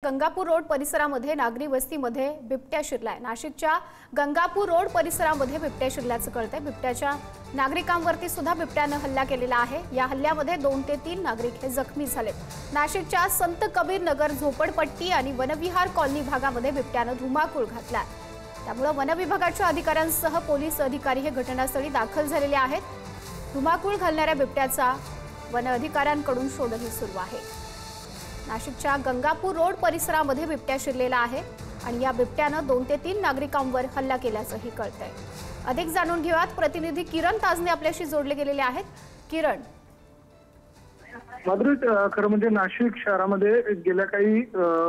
Gangapur road परिसरामध्ये नागरी वस्तीमध्ये बिबट्या शिरलाय। नाशिकच्या गंगापूर रोड परिसरामध्ये बिबट्या शिरल्याचं कळतंय। बिबट्याच्या नागरिकांवरती सुद्धा बिबट्याने हल्ला केलेला आहे। या हल्ल्यामध्ये 2 ते 3 नागरिक हे जखमी झाले। नाशिकच्या संत कबीर नगर झोपडपट्टी आणि वनविहार कॉलनी भागामध्ये बिबट्याने धुमाकूळ घातला। त्यामुळे वन विभागाच्या अधिकाऱ्यांसह पोलीस अधिकारी हे घटनास्थळी दाखल झालेले आहेत। धुमाकूळ घालणाऱ्या बिबट्याचा वन अधिकाऱ्यांकडून शोधही सुरू आहे। नाशिकच्या गंगापूर रोड परिसरामध्ये बिबट्या शिरलेला आहे आणि या बिबट्याने 2 ते 3 नागरिकांवर हल्ला केल्याचंही कळतंय। अधिक जाणून घेऊयात, प्रतिनिधी किरण ताजने आपल्याशी जोडले गेलेले आहेत। किरण, माधुरी, खरं म्हणजे नाशिक शहरामध्ये गेल्या काही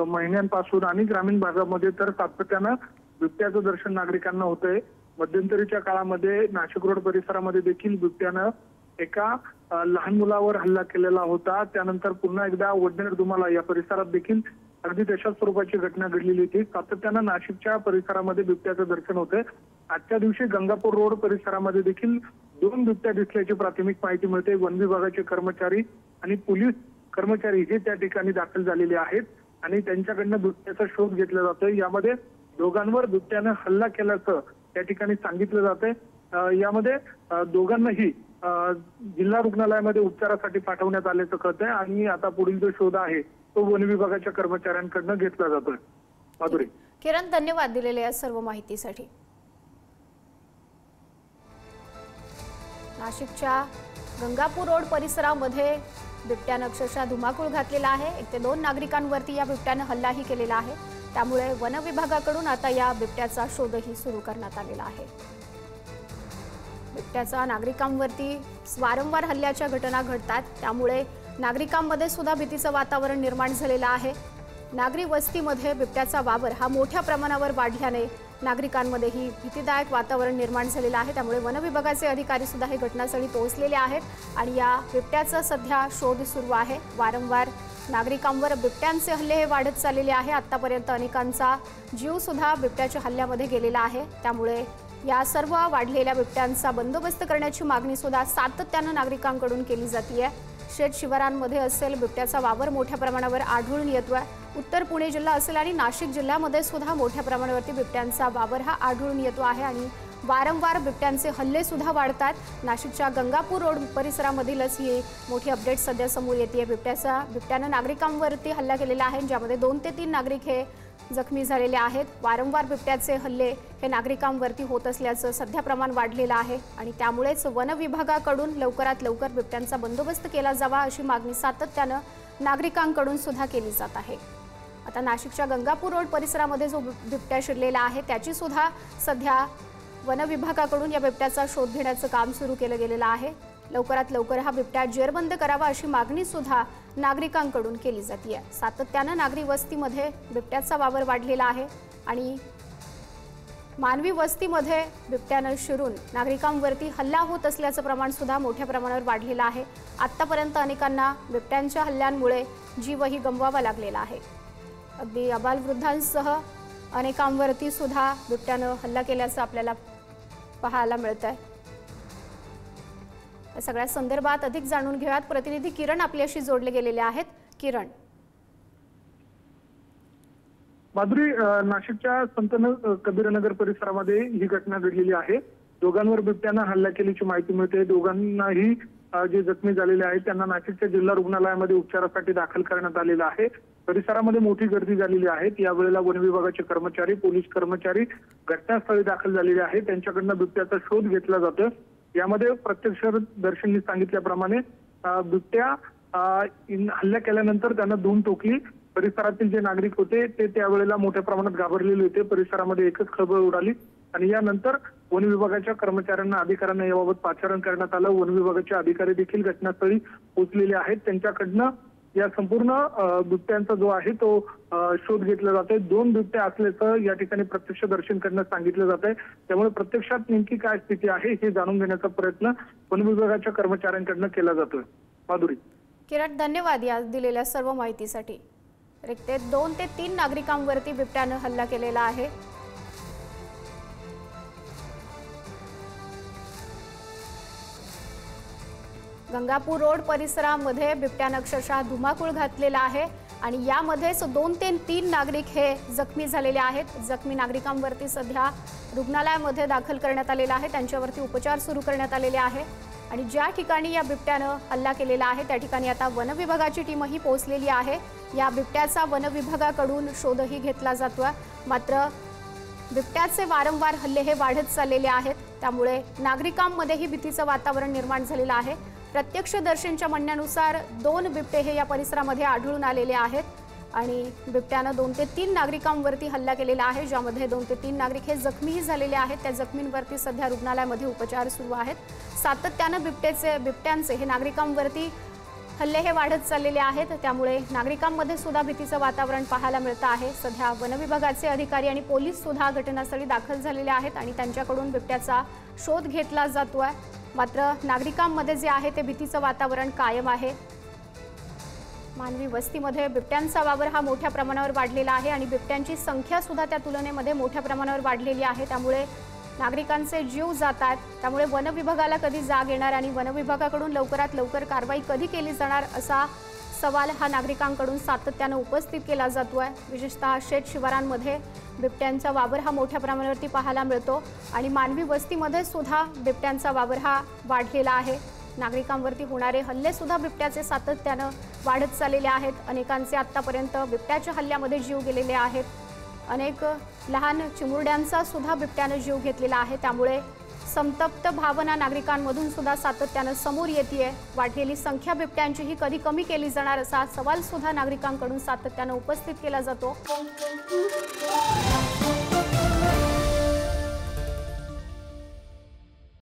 महिन्यांपासून आणि ग्रामीण भागामध्ये तर सातत्यानं बिबट्याचं दर्शन नागरिकांना होतंय। मध्यंतरीच्या काळामध्ये नाशिक रोड परिसरामध्ये देखील बिबट्यानं एका लहान मुलावर हल्ला केलेला होता। त्यानंतर पुन्हा एकदा वडनेर दुमाला या परिसरात देखील अगदी तशाच स्वरूपाची घटना घडलेली होती। सातत्यानं नाशिकच्या परिसरामध्ये बिबट्याचं दर्शन होतंय। आजच्या दिवशी गंगापूर रोड परिसरामध्ये देखील 2 बिबट्या दिसल्याची प्राथमिक माहिती मिळते। वन विभागाचे कर्मचारी आणि पोलीस कर्मचारी हे त्या ठिकाणी दाखल झालेले आहेत आणि त्यांच्याकडनं बिबट्याचा शोध घेतला जातोय। यामध्ये दोघांवर बिबट्यानं हल्ला केल्याचं त्या ठिकाणी सांगितलं जातंय। यामध्ये दोघांनाही जिल्हा रुग्णालयामध्ये उपचारासाठी पाठवण्यात आल्याचं कळतंय आणि आता पुढील जो शोध आहे तो वन विभागाच्या कर्मचाऱ्यांकडून घेतला जातोय। माधुरी, किरण, धन्यवाद दिलेल्या या सर्व माहितीसाठी। नाशिकच्या गंगापूर रोड परिसरामध्ये बिबट्याने अक्षरशः धुमाकूळ घातलेला आहे। 1 ते 2 नागरिकांवरती या बिबट्याने हल्लाही केलेला आहे। त्यामुळे वन विभागाकडून आता या बिबट्याचा शोधही सुरू करण्यात आलेला आहे। बिबट्याचा नागरिकांवरती वारंवार हल्ल्याच्या घटना घडतात, त्यामुळे नागरिकांमध्ये सुद्धा भीतीचं वातावरण निर्माण झालेलं आहे। नागरी वस्तीमध्ये बिबट्याचा वावर हा मोठ्या प्रमाणावर वाढल्याने नागरिकांमध्येही भीतीदायक वातावरण निर्माण झालेलं आहे। त्यामुळे वन विभागाचे अधिकारी सुद्धा हे घटनास्थळी पोहोचलेले आहेत आणि या बिबट्याचा सध्या शोध सुरू आहे। वारंवार नागरिकांवर बिबट्यांचे हल्ले हे वाढत चाललेले आहे। आतापर्यंत अनेकांचा जीव सुद्धा बिबट्याच्या हल्ल्यामध्ये गेलेला आहे। त्यामुळे या सर्व वाढलेल्या बिबट्यांचा बंदोबस्त करण्याची मागणी सुद्धा सातत्याने नागरिकांकडून केली जाते। शेत शिवारांमध्ये असेल बिबट्याचा वावर मोठ्या प्रमाणावर आढळून येतोय। उत्तर पुणे जिल्हा असेल आणि नाशिक जिल्ह्यामध्ये सुद्धा मोठ्या प्रमाणावरती बिबट्यांचा वावर हा आढळून येतो आहे आणि वारंवार बिबट्यांचे हल्ले सुद्धा वाढतात। नाशिकच्या गंगापूर रोड परिसरामधीलच ही मोठी अपडेट सध्या समोर येते। बिबट्याने नागरिकांवरती हल्ला केलेला आहे, ज्यामध्ये 2 ते 3 नागरिक हे जखमी झालेले आहेत। वारंवार बिबट्याचे हल्ले हे नागरिकांवरती होत असल्याचं सध्या प्रमाण वाढलेलं आहे आणि त्यामुळेच वन विभागाकडून लवकरात लवकर बिबट्यांचा बंदोबस्त केला जावा अशी मागणी सातत्यानं नागरिकांकडून सुद्धा केली जात आहे। आता नाशिकच्या गंगापूर रोड परिसरामध्ये जो बिबट्या शिरलेला आहे त्याची सुद्धा सध्या वन विभागाकडून या बिबट्याचा शोध घेण्याचं काम सुरू केलं गेलेलं आहे। लवकरात लवकर हा बिबट्या जेरबंद करावा अशी मागणी सुद्धा नागरिकांकडून केली जाते। सातत्यानं नागरी वस्तीमध्ये बिबट्याचा वावर वाढलेला आहे आणि मानवी वस्तीमध्ये बिबट्यानं शिरून नागरिकांवरती हल्ला होत असल्याचं प्रमाण सुद्धा मोठ्या प्रमाणावर वाढलेलं आहे। आतापर्यंत अनेकांना बिबट्यांच्या हल्ल्यांमुळे जीवही गमवावा लागलेला आहे। अगदी अबालवृद्धांसह अनेकांवरती सुद्धा बिबट्यानं हल्ला केल्याचं आपल्याला पाहायला मिळतंय। या सगळ्या संदर्भात अधिक जाणून घेऊयात, प्रतिनिधी किरण आपल्याशी जोडले गेलेले आहेत। किरण, माधुरी, नाशिकच्या संत कबीरनगर परिसरामध्ये ही घटना घडलेली आहे। दोघांवर बिबट्यानं हल्ला केल्याची माहिती मिळते। दोघांनाही जे जखमी झालेले आहेत त्यांना नाशिकच्या जिल्हा रुग्णालयामध्ये उपचारासाठी दाखल करण्यात आलेलं आहे। परिसरामध्ये मोठी गर्दी झालेली आहे। यावेळेला वन विभागाचे कर्मचारी, पोलीस कर्मचारी घटनास्थळी दाखल झालेले आहेत। त्यांच्याकडनं बिबट्याचा शोध घेतला जातोय। यामध्ये प्रत्यक्षदर्शींनी सांगितल्याप्रमाणे बिबट्या हल्ला केल्यानंतर त्यांना धूम टोकली। परिसरातील जे नागरिक होते ते त्यावेळेला मोठ्या प्रमाणात घाबरलेले होते। परिसरामध्ये एकच खळबळ उडाली आणि यानंतर वन विभागाच्या कर्मचाऱ्यांना, अधिकाऱ्यांना याबाबत पाचारण करण्यात आलं। वन विभागाचे अधिकारी देखील घटनास्थळी पोहोचलेले आहेत। त्यांच्याकडनं या संपूर्ण बिबट्यांचा जो आहे तो शोध घेतला जातोय। 2 बिबट्या असल्याचं या ठिकाणी प्रत्यक्षदर्शींकडनं सांगितलं जात आहे। त्यामुळे प्रत्यक्षात नेमकी काय स्थिती आहे हे जाणून घेण्याचा प्रयत्न वन विभागाच्या कर्मचाऱ्यांकडनं केला जातोय। माधुरी, किरण, धन्यवाद या दिलेल्या सर्व माहितीसाठी। 1 ते 2 ते 3 नागरिकांवरती बिबट्यानं हल्ला केलेला आहे। गंगापूर रोड परिसरामध्ये बिबट्याने अक्षरशः धुमाकूळ घातलेला आहे। आणि यामध्येच 2 ते 3 नागरिक हे जखमी झालेले आहेत. जखमी नागरिकांवरती सध्या रुग्णालयामध्ये दाखल करण्यात आलेला आहे. त्यांच्यावरती उपचार सुरू करण्यात आलेले आहे. आणि ज्या ठिकाणी या बिबट्यानं हल्ला केलेला आहे त्या ठिकाणी आता वन विभागाची टीमही पोहोचलेली आहे. या बिबट्याचा वन विभागाकडून शोधही घेतला जातोय. मात्र बिबट्याचे वारंवार हल्ले हे वाढत चाललेले आहेत. त्यामुळे नागरिकांमध्येही भीतीचं वातावरण निर्माण झालेलं आहे. प्रत्यक्षदर्शींच्या म्हणण्यानुसार 2 बिबटे हे या परिसरामध्ये आढळून आलेले आहेत आणि बिबट्यानं 2 ते 3 नागरिकांवरती हल्ला केलेला आहे, ज्यामध्ये 2 ते 3 नागरिक हे जखमीही झालेले आहेत. त्या जखमींवरती सध्या रुग्णालयामध्ये उपचार सुरू आहेत. सातत्यानं बिबट्यांचे हे नागरिकांवरती हल्ले हे वाढत चाललेले आहेत. त्यामुळे नागरिकांमध्ये सुद्धा भीतीचं वातावरण पाहायला मिळतं आहे. सध्या वन विभागाचे अधिकारी आणि पोलीस सुद्धा घटनास्थळी दाखल झालेले आहेत आणि त्यांच्याकडून बिबट्याचा शोध घेतला जातोय. मात्र नागरिकांमध्ये जे आहे ते भीतीचं वातावरण कायम आहे. मानवी वस्तीमध्ये बिबट्यांचा वावर हा मोठ्या प्रमाणावर वाढलेला आहे आणि बिबट्यांची संख्या सुद्धा त्या तुलनेमध्ये मोठ्या प्रमाणावर वाढलेली आहे. त्यामुळे नागरिकांचे जीव जातात. त्यामुळे वन विभागाला कधी जाग येणार आणि वन विभागाकडून लवकरात लवकर कारवाई कधी केली जाणार असा सवाल हा नागरिकांकडून सातत्यानं उपस्थित केला जातोय. विशेषतः शेत शिवारांमध्ये बिबट्यांचा वावर हा मोठ्या प्रमाणावरती पाहायला मिळतो आणि मानवी वस्तीमध्ये सुद्धा बिबट्यांचा वावर हा वाढलेला आहे. नागरिकांवरती होणारे हल्ले सुद्धा बिबट्याचे सातत्यानं वाढत चाललेले आहेत. अनेकांचे आत्तापर्यंत बिबट्याच्या हल्ल्यामध्ये जीव गेलेले आहेत. अनेक लहान चिमुरड्यांचा सुद्धा बिबट्यानं जीव घेतलेला आहे. त्यामुळे संतप्त भावना नागरिकांमधून सुद्धा सातत्यानं समोर येते. वाढलेली संख्या बिबट्यांचीही कधी कमी केली जाणार असा सवाल सुद्धा नागरिकांकडून सातत्यानं उपस्थित केला जातो.